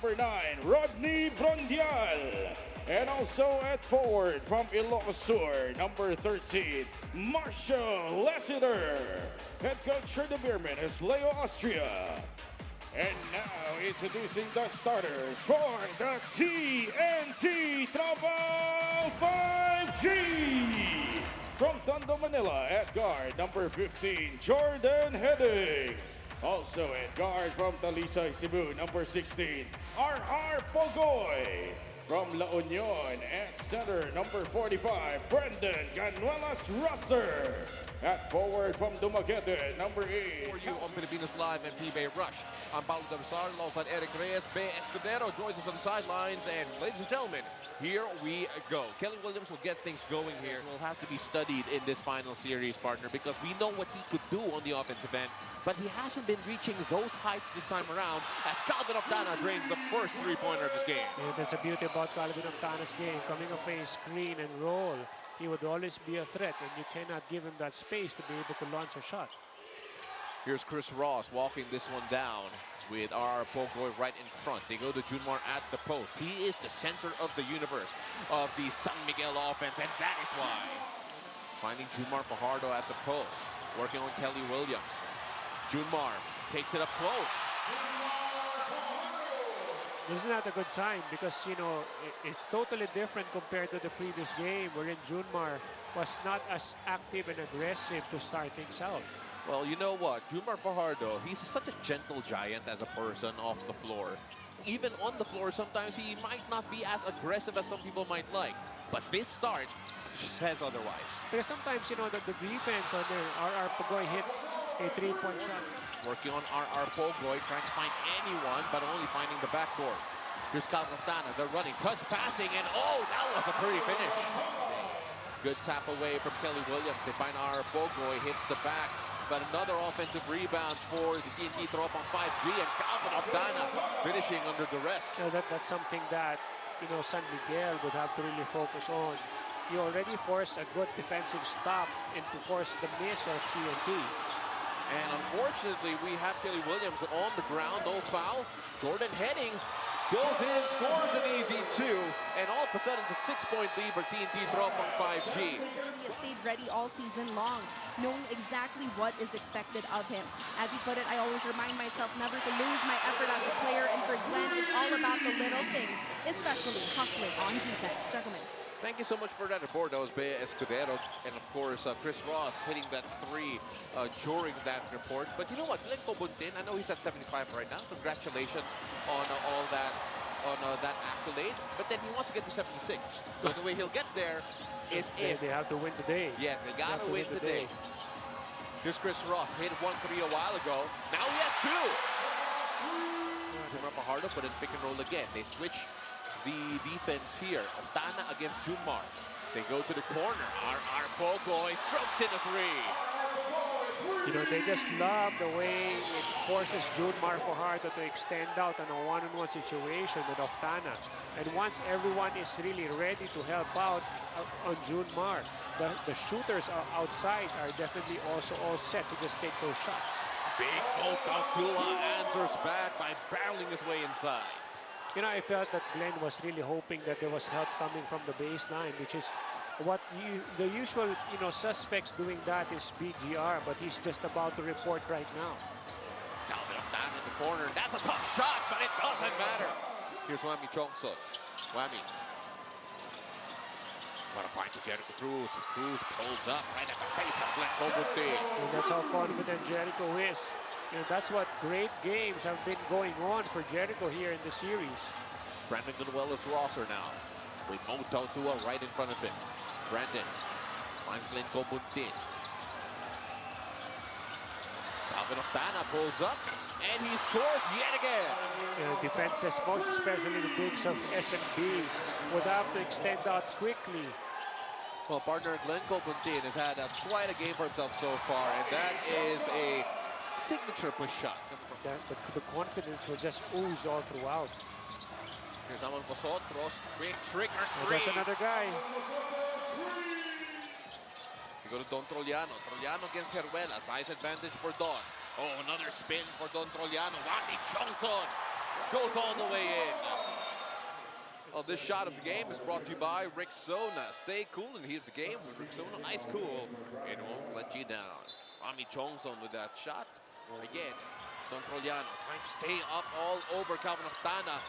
number 9, Rodney Brondial. And also at forward from Ilocos Sur, number 13, Marshall Lassiter. Head coach for the Beermen is Leo Austria. And now introducing the starters for the TNT Tropang 5G. From Tondo, Manila at guard, number 15, Jordan Heading. Also at guard from Talisay, Cebu, number 16, R.R. Pogoy. From La Union at center, number 45, Brendan Ganuelas Russer. At forward from Dumaguete, number 8. For you on Filipinos Live and PBA Rush. I'm Paulo Dabsar, alongside Eric Reyes. B. Escudero joins us on the sidelines. And ladies and gentlemen, here we go. Kelly Williams will get things going here. Will have to be studied in this final series, partner, because we know what he could do on the offensive end, but he hasn't been reaching those heights this time around as Calvin Oftana drains the first three-pointer of this game. Yeah, that's the beauty about Calvin Oftana's game. Coming off a screen and roll, he would always be a threat, and you cannot give him that space to be able to launch a shot. Here's Chris Ross walking this one down with R.R. Pogoy right in front. They go to Junmar at the post. He is the center of the universe of the San Miguel offense, and that is why. Finding Junmar Fajardo at the post, working on Kelly Williams. Junmar takes it up close. This is not a good sign because, you know, it's totally different compared to the previous game wherein Junmar was not as active and aggressive to start things out. Well, you know what? Junmar Fajardo, he's such a gentle giant as a person off the floor. Even on the floor, sometimes he might not be as aggressive as some people might like. But this start says otherwise. Because sometimes, you know, the defense on there, R.R. Pogoy hits a three-point shot. Working on R.R. Pogoy, trying to find anyone, but only finding the backdoor. Here's Calvin Oftana, they're running, touch passing, and oh, that was a pretty finish. Good tap away from Kelly Williams. They find R.R. Pogoy, hits the back, but another offensive rebound for the TNT Tropang 5G, and Calvin Oftana finishing under duress. So that's something that, you know, San Miguel would have to really focus on. You already forced a good defensive stop and to force the miss of TNT. And unfortunately, we have Kelly Williams on the ground, no foul. Jordan Heading goes in, scores an easy two, and all of a sudden it's a 6-point lead for TNT Tropang 5G. He stayed ready all season long, knowing exactly what is expected of him. As he put it, I always remind myself never to lose my effort as a player, and for Glenn, it's all about the little things, especially hustling on defense. Gentlemen. Thank you so much for that report. That was Bea Escudero, and of course, Chris Ross hitting that three during that report. But you know what, Glenn Cobuntin, I know he's at 75 right now. Congratulations on all that, that accolade. But then he wants to get to 76. So the way he'll get there is if they have to win today. Yes, they gotta win today. Here's Chris Ross, hit 1-3 a while ago. Now he has two. Junmar Fajardo put in pick and roll again. They switch the defense here. Oftana against Junmar. They go to the corner. R.R. Pogoy strokes in a three. You know, they just love the way it forces Junmar Fajardo to extend out on a one-on-one situation with Oftana. And once everyone is really ready to help out on Junmar, the shooters outside are definitely also all set to just take those shots. Big Oak Abdullah answers back by barreling his way inside. You know, I felt that Glenn was really hoping that there was help coming from the baseline, which is what the usual, you know, suspects doing that is BGR, but he's just about to report right now. Calvin Oftana in the corner. That's a tough shot, but it doesn't matter. Here's Wami Chongson. Wami. What a find to Jericho Cruz. Cruz pulls up right at the face of Glenn Cobuntin. And that's how confident Jericho is. You know, that's what great games have been going on for Jericho here in the series. Brandon Ganuelas Rosser now with Moto Tua right in front of him. Brandon finds Glenn Cobuntin. Calvin Oftana pulls up and he scores yet again. You know, defenses, most especially the bigs of SMB, would have to extend out quickly. Well, partner Glenn Cobuntin has had quite a game for himself so far, and that is a signature push shot. The confidence will just ooze all throughout. Here's Amon Vosotros, quick trigger three. There's another guy. We go to Don Trollano. Trollano against Heruela. Size advantage for Don. Oh, another spin for Don Trollano. Wami Chongson goes all the way in. Well, this shot of the game is brought to you by Rexona. Stay cool and heat the game with Rexona Ice Cool. It won't let you down. Rami Chongson with that shot. Again, Don Troliano trying to stay up all over Calvin Oftana.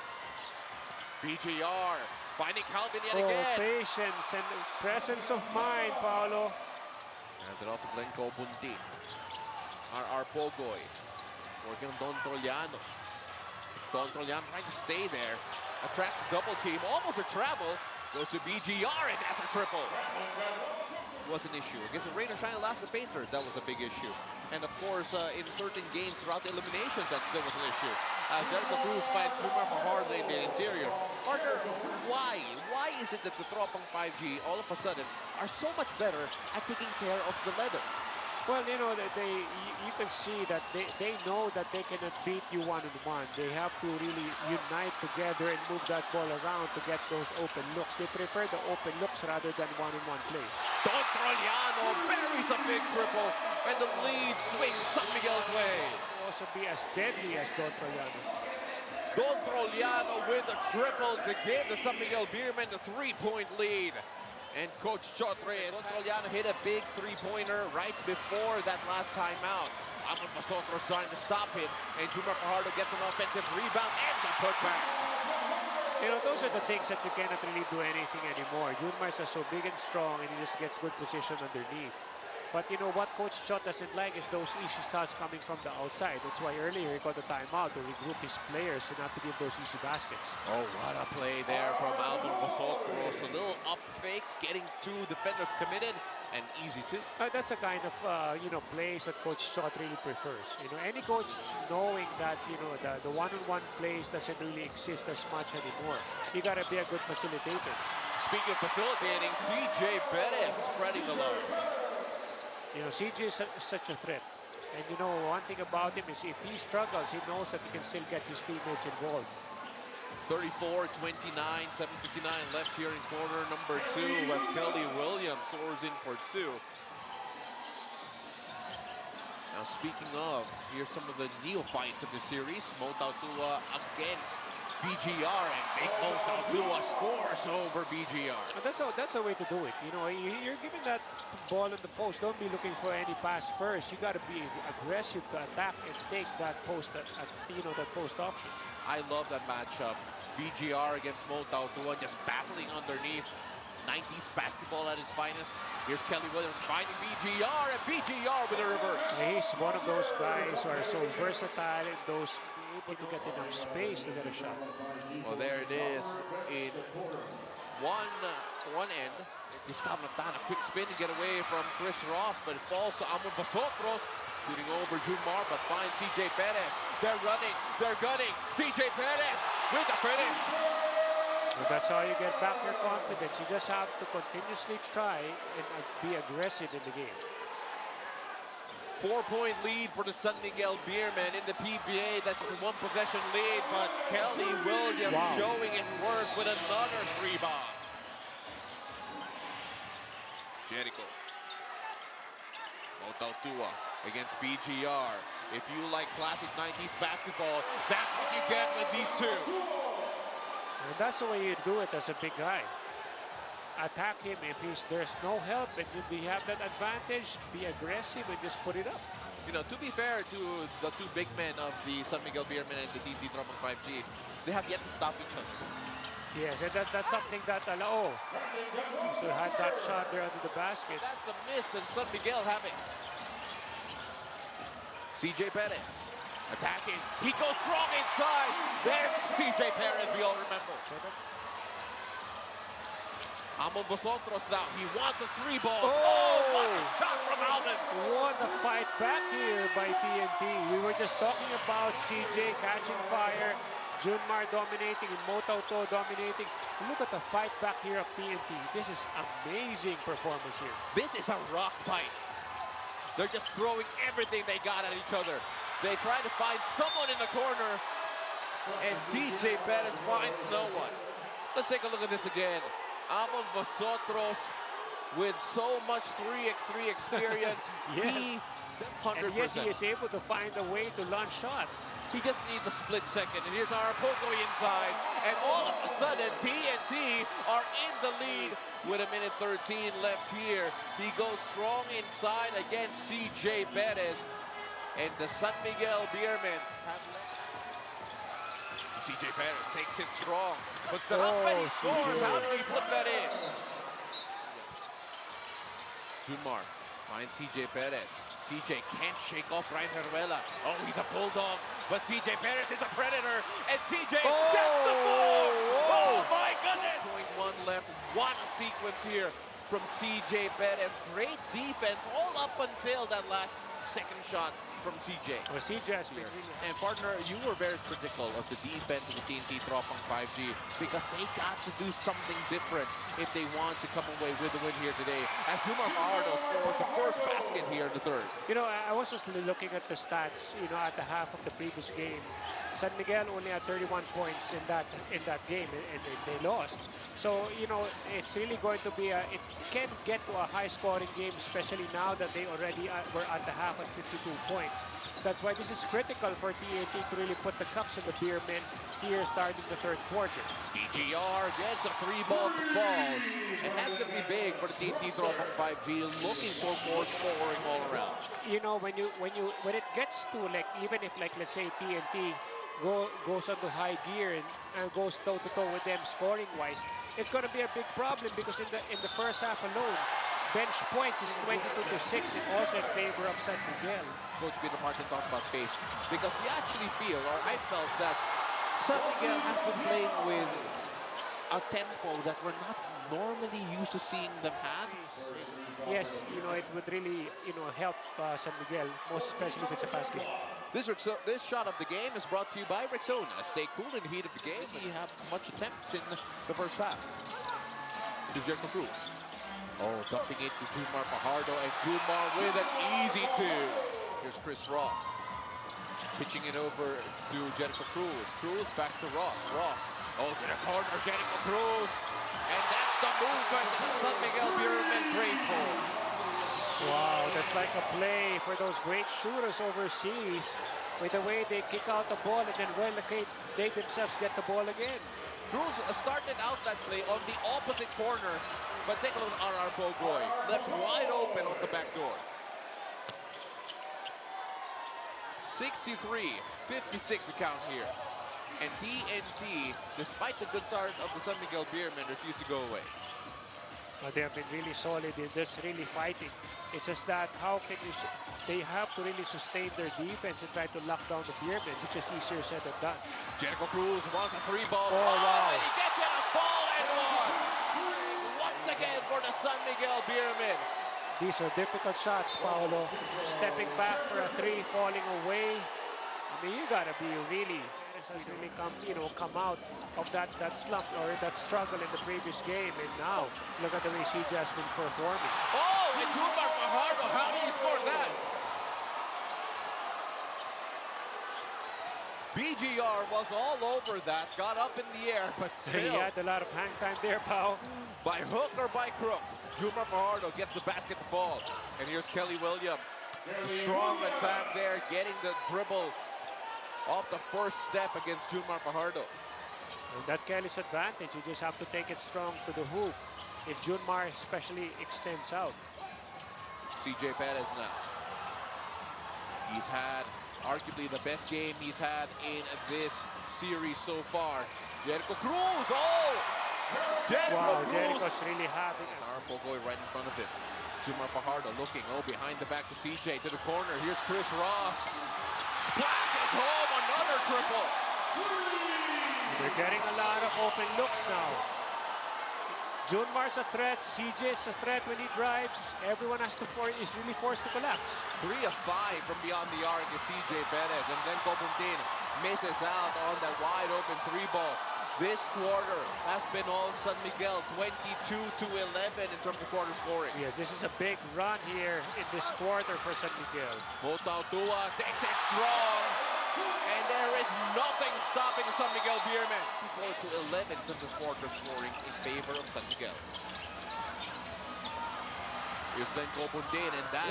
BGR finding Calvin yet again. Patience and presence of mind, Paolo. Hands it off to Glencoe Bunti. RR Pogoy working on Don Troliano. Don Troliano trying to stay there. Attracts a double team, almost a travel. Goes to BGR and that's a triple. Was an issue. Against the Raiders trying to last the Painters, that was a big issue. And of course, in certain games throughout the eliminations, that still was an issue. Jericho Cruz finds Kumar Fajardo in the interior. Partner, why? Why is it that the Tropang 5G all of a sudden are so much better at taking care of the leather? Well, you know, you can see that they know that they cannot beat you one-on-one. They have to really unite together and move that ball around to get those open looks. They prefer the open looks rather than one-on-one plays. Don Troliano buries a big triple, and the lead swings San Miguel's way. Will also be as deadly as Don Troliano. Don Troliano with a triple to give the San Miguel Beermen the 3-point lead. And Coach Chotres, Don Troliano hit a big three-pointer right before that last timeout. Amon Basotros trying to stop him, and Jumar Fajardo gets an offensive rebound and the putback. You know, those are the things that you cannot really do anything anymore. Junmar is so big and strong, and he just gets good position underneath. But you know what Coach Chot doesn't like is those easy shots coming from the outside. That's why earlier he got the timeout to regroup his players and not to give those easy baskets. Oh, what a play there from Alvin Basotros. A little up fake, getting two defenders committed, and easy too. That's a kind of, you know, plays that Coach Chot really prefers. You know, any coach knowing that, you know, the one-on-one plays doesn't really exist as much anymore. You got to be a good facilitator. Speaking of facilitating, CJ Perez spreading the load. You know, CJ is such a threat. And you know, one thing about him is if he struggles, he knows that he can still get his teammates involved. 34-29, 7:59 left here in quarter number 2 as Kelly Williams soars in for 2. Now speaking of, here's some of the neophytes of the series. Mo Tautua against BGR, and big Mo Tautua scores over BGR. That's a way to do it. You know, you're giving that ball in the post. Don't be looking for any pass first. You got to be aggressive to attack and take that post, you know, that post option. I love that matchup. BGR against Mo Tautua, just battling underneath. 90s basketball at its finest. Here's Kelly Williams finding BGR, and BGR with a reverse. He's one of those guys who are so versatile and those able to get enough space to get a shot. Well, there it is in one end. Gustavo Natana, quick spin to get away from Chris Ross, but it falls to Amon Basotros, shooting over Junmar, but finds CJ Perez. They're running, they're gunning. CJ Perez with the finish. Well, that's how you get back your confidence. You just have to continuously try and be aggressive in the game. 4-point lead for the San Miguel Beermen in the PBA. That's a one-possession lead, but Kelly Williams showing his worth with another 3-bomb. Jericho. Mo Tautua against BGR. If you like classic 90s basketball, that's what you get with these two. And that's the way you do it as a big guy. Attack him if there's no help and you have that advantage, be aggressive and just put it up. You know, to be fair to the two big men of the San Miguel Beermen and the TNT Tropang 5G, they have yet to stop each other. Yes, and that's something that, so had that shot there under the basket. That's a miss, and San Miguel have it. CJ Perez attacking. He goes strong inside. There's CJ Perez, we all remember. Amon Basotros now. He wants a 3-ball. Oh, what a shot from Alvin. What a fight back here by TNT. We were just talking about CJ catching fire, Junmar dominating, and Mo Tautua dominating. Look at the fight back here of TNT. This is amazing performance here. This is a rock fight. They're just throwing everything they got at each other. They try to find someone in the corner, and CJ Perez finds no one. Let's take a look at this again. Amon Basotros with so much 3x3 experience. Yes. He And 100%. yet he is able to find a way to launch shots. He just needs a split second. And here's Arapogo inside. And all of a sudden, TNT are in the lead with 1:13 left here. He goes strong inside against CJ Perez. And the San Miguel Beermen have CJ Perez takes it strong. Puts it up and he scores. How did he flip that in? Junmar finds CJ Perez. CJ can't shake off Ryan Heruela. Oh, he's a bulldog. But CJ Perez is a predator. And CJ gets the ball. Oh, my goodness. 0.1 left. What a sequence here from CJ Perez. Great defense all up until that last second shot from CJ. Well, CJ has been really... And partner, you were very critical of the defense of the TNT Tropang 5G because they got to do something different if they want to come away with the win here today. As Jumar Fajardo scores the first basket here in the third. You know, I was just looking at the stats, you know, at the half of the previous game. San Miguel only had 31 points in that game, and they lost. So, you know, it's really going to be it can get to a high-scoring game, especially now that they already were at the half at 52 points. That's why this is critical for TNT to really put the cups in the Beermen here starting the third quarter. DGR gets a 3-ball to fall, and that's going to be big for the TNT Tropang 5G, looking for more scoring all around. You know, when it gets to, like, even if, like, let's say TNT goes onto high gear and goes toe-to-toe with them scoring-wise, it's going to be a big problem because in the first half alone, bench points is 22-6 and also in favor of San Miguel. Coach Peter Martin talked about pace because we actually feel, or I felt that San Miguel has been playing with a tempo that we're not normally used to seeing them have. Yes, you know, it would really, you know, help San Miguel, most especially if it's a fast game. This shot of the game is brought to you by Rexona. Stay cool in the heat of the game. We have much attempts in the first half. To Jericho Cruz. Oh, dumping it to Junmar Fajardo, and Junmar with an easy two. Here's Chris Ross. Pitching it over to Jericho Cruz. Cruz back to Ross. Ross. Oh, to the corner, Jericho Cruz. And that's the movement that the San Miguel Beermen prayed for. Wow, that's like a play for those great shooters overseas with the way they kick out the ball and then relocate, they themselves get the ball again. Cruz started out that play on the opposite corner, but take a look at our Bogoy. Left wide open on the back door. 63-56 the count here. And TNT, despite the good start of the San Miguel Beermen, refused to go away. They have been really solid in this, really fighting. It's just that how can you, they have to really sustain their defense and try to lock down the Beermen, which is easier said than done. Jericho Cruz wants a 3-ball. Oh, wow. And he gets it, a ball and one. Once again for the San Miguel Beermen. These are difficult shots, Paolo. Stepping back for a 3, falling away. I mean, you gotta be really, has really come out of that slump or that struggle in the previous game, and now look at the way CJ has been performing. Oh, and Junmar Fajardo, how do you score that? BGR was all over that, got up in the air, but still. He had a lot of hang time there, Pao. By hook or by crook, Junmar Fajardo gets the basket to fall. And here's Kelly Williams. A strong attack there, getting the dribble off the first step against Junmar Fajardo. And that's Kelly's advantage. You just have to take it strong to the hoop. If Junmar especially extends out. CJ Perez now. He's had arguably the best game he's had in this series so far. Jericho Cruz, oh! Wow, Jericho's really happy. Our Bogoy right in front of him. Junmar Fajardo looking, oh, behind the back to CJ, to the corner. Here's Chris Ross. Splashes home, another triple. They're getting a lot of open looks now. Junmar's a threat, CJ's a threat when he drives. Everyone is really forced to collapse. 3 of 5 from beyond the arc is CJ Perez, and then Cobuntin misses out on that wide open 3-ball. This quarter has been all San Miguel, 22-11 in terms of quarter scoring. Yes, this is a big run here in this quarter for San Miguel. Botautua takes it strong, and there is nothing stopping San Miguel Beermen. 24-11 in terms of quarter scoring in favor of San Miguel. Here's Glenn Cobundin, and that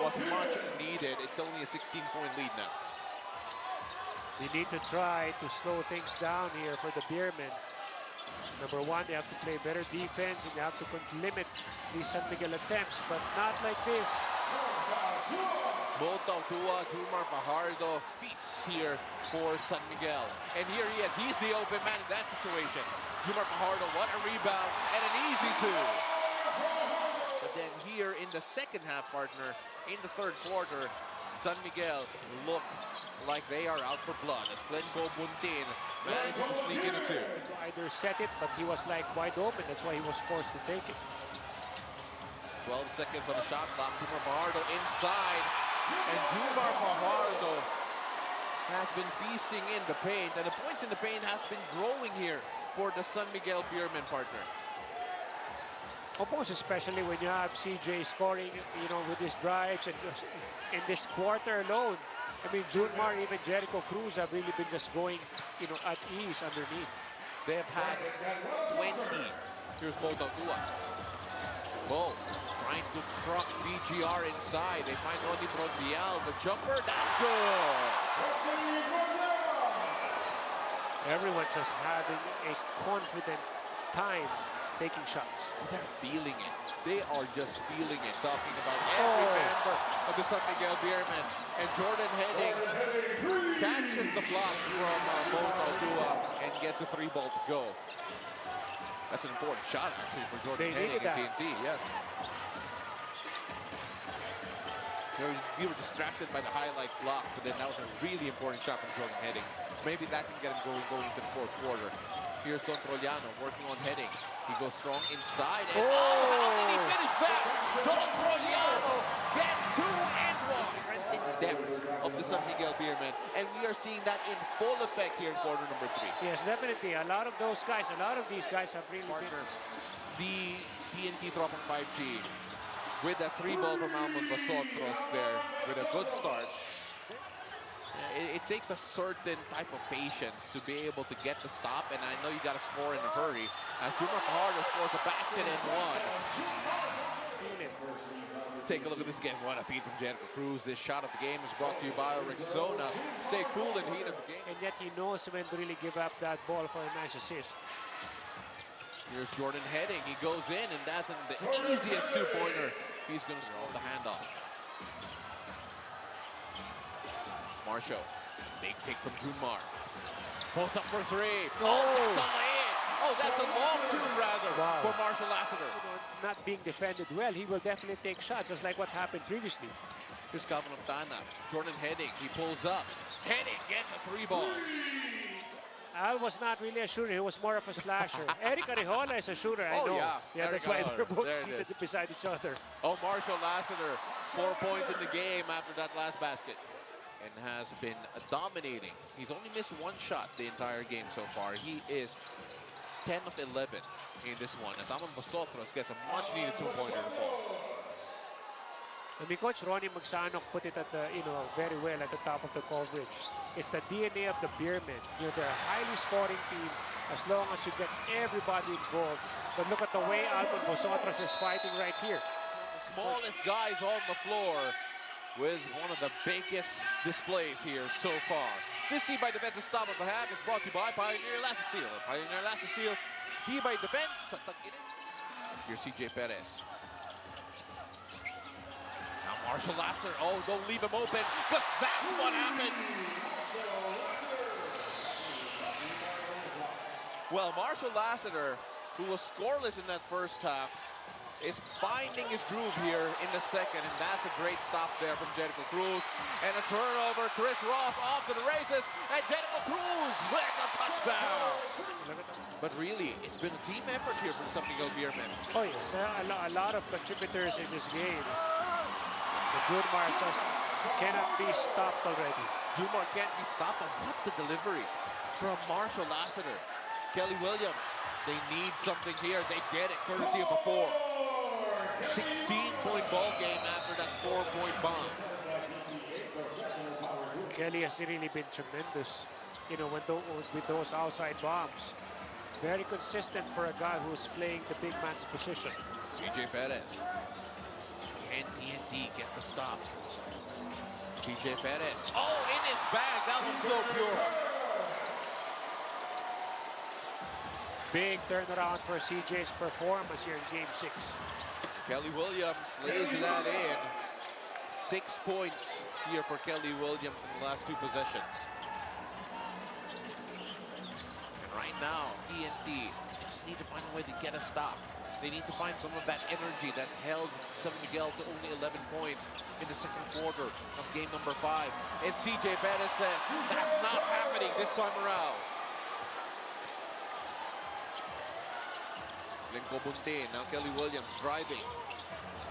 was much needed. It's only a 16-point lead now. They need to try to slow things down here for the Beermen. Number one, they have to play better defense and they have to limit these San Miguel attempts, but not like this. Tua, Jumar Fajardo feasts here for San Miguel. And here he is. He's the open man in that situation. Jumar Fajardo, what a rebound, and an easy two. But then here in the second half, partner, in the third quarter, San Miguel look like they are out for blood as Glenn Cobundin manages to sneak in a two. To either set it, but he was like wide open. That's why he was forced to take it. 12 seconds on the shot clock. Jumar Fajardo inside. And Jumar Fajardo has been feasting in the paint. And the points in the paint has been growing here for the San Miguel Beermen, partner. Of course, especially when you have CJ scoring, you know, with his drives, and in this quarter alone, I mean, Junmar, even Jericho Cruz have really been just going, you know, at ease underneath. They have had 20. Here's Tua. Bo trying to truck BGR inside. They find Ronnie Brondial. The jumper, that's good. Everyone's just having a confident time taking shots. They're feeling it. They are just feeling it. Talking about every member of the San Miguel Beermen. And Jordan Heading catches the block from Tua and gets a 3-ball to go. That's an important shot actually for Jordan Heading at TNT. Yeah. We were distracted by the highlight block, but then that was a really important shot from Jordan Heading. Maybe that can get him going into the fourth quarter. Here's Don Trojano working on Heading. He goes strong inside. And how did he finish that? Don Trojano gets 2 and 1. In depth of the San Miguel Beermen. And we are seeing that in full effect here in quarter number 3. Yes, definitely. A lot of those guys, a lot of these guys have really been... The TNT Tropang 5G with a 3-ball from Almon Basotros there with a good start. It takes a certain type of patience to be able to get the stop, and I know you got to score in a hurry. As Jumar Fajardo scores a basket and one. Take a look at this again. What a feed from Jericho Cruz. This shot of the game is brought to you by Rexona. Stay cool in the heat of the game. And yet he knows when to really give up that ball for a nice assist. Here's Jordan Heading. He goes in, and that's the easiest 2-pointer. He's going to throw the handoff. Marshall, big kick from Junmar. Pulls up for 3. Oh, that's a lay-in. Oh, that's a long 2 rather for Marshall Lassiter. You know, not being defended well, he will definitely take shots, just like what happened previously. Here's Calvin Octana. Jordan Heading, he pulls up. Heading gets a 3-ball. Al was not really a shooter, he was more of a slasher. Eric Arejola is a shooter, I know. Yeah, that's why they're both seated beside each other. Oh, Marshall Lassiter, 4 points in the game after that last basket. And has been dominating. He's only missed 1 shot the entire game so far. He is 10 of 11 in this one. As Almon Basotros gets a much-needed 2-pointer to fall. I mean, Coach Ronnie Magsanok put it at the, very well at the top of the coverage. It's the DNA of the Beermen. They're a highly scoring team as long as you get everybody involved. But look at the way Almon Basotros is fighting right here. The smallest guys on the floor with one of the biggest displays here so far. This D-by defensive stop of the half is brought to you by Pioneer Lasso Seal. Pioneer Lasso Seal, D-by defense. Here's CJ Perez. Now Marshall Lassiter. Oh, don't leave him open, because that's what happens. Well, Marshall Lassiter, who was scoreless in that first half, is finding his groove here in the second, and that's a great stop there from Jericho Cruz. And a turnover, Chris Ross off to the races, and Jericho Cruz with a touchdown. But really, it's been a team effort here for the San Miguel Beermen. Oh yes, a lot of contributors in this game. The Junmar just cannot be stopped already. Junmar can't be stopped, and what the delivery from Marshall Lassiter. Kelly Williams, they need something here. They get it, courtesy of a 4. 16-point ball game after that 4-point bomb. Kelly has really been tremendous, with those outside bombs. Very consistent for a guy who's playing the big man's position. CJ Perez. Can TNT get the stop? CJ Perez. Oh, in his bag. That was so pure. Big turnaround for CJ's performance here in Game 6. Kelly Williams lays that in. 6 points here for Kelly Williams in the last 2 possessions. And right now, TNT just need to find a way to get a stop. They need to find some of that energy that held San Miguel to only 11 points in the second quarter of game number 5. And CJ Perez says, that's not happening this time around. Glenn Cobuntin, now Kelly Williams driving.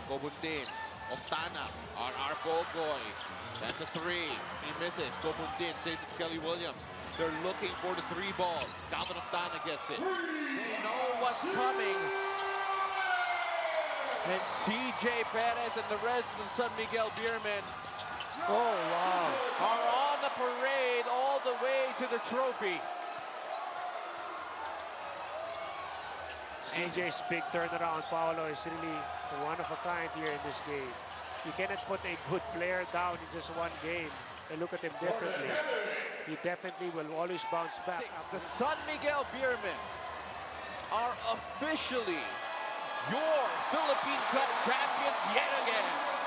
Cobuntin, Oftana, RR Pogoy. That's a 3. He misses. Cobuntin saves it to Kelly Williams. They're looking for the 3 ball. Calvin Oftana gets it. They know what's coming. And CJ Perez and the rest of the San Miguel Beermen Oh, wow. are on the parade all the way to the trophy. CJ's big turnaround, Paolo, is really one of a kind here in this game. You cannot put a good player down in just one game and look at him differently. He definitely will always bounce back. The San Miguel Beermen are officially your Philippine Cup champions yet again.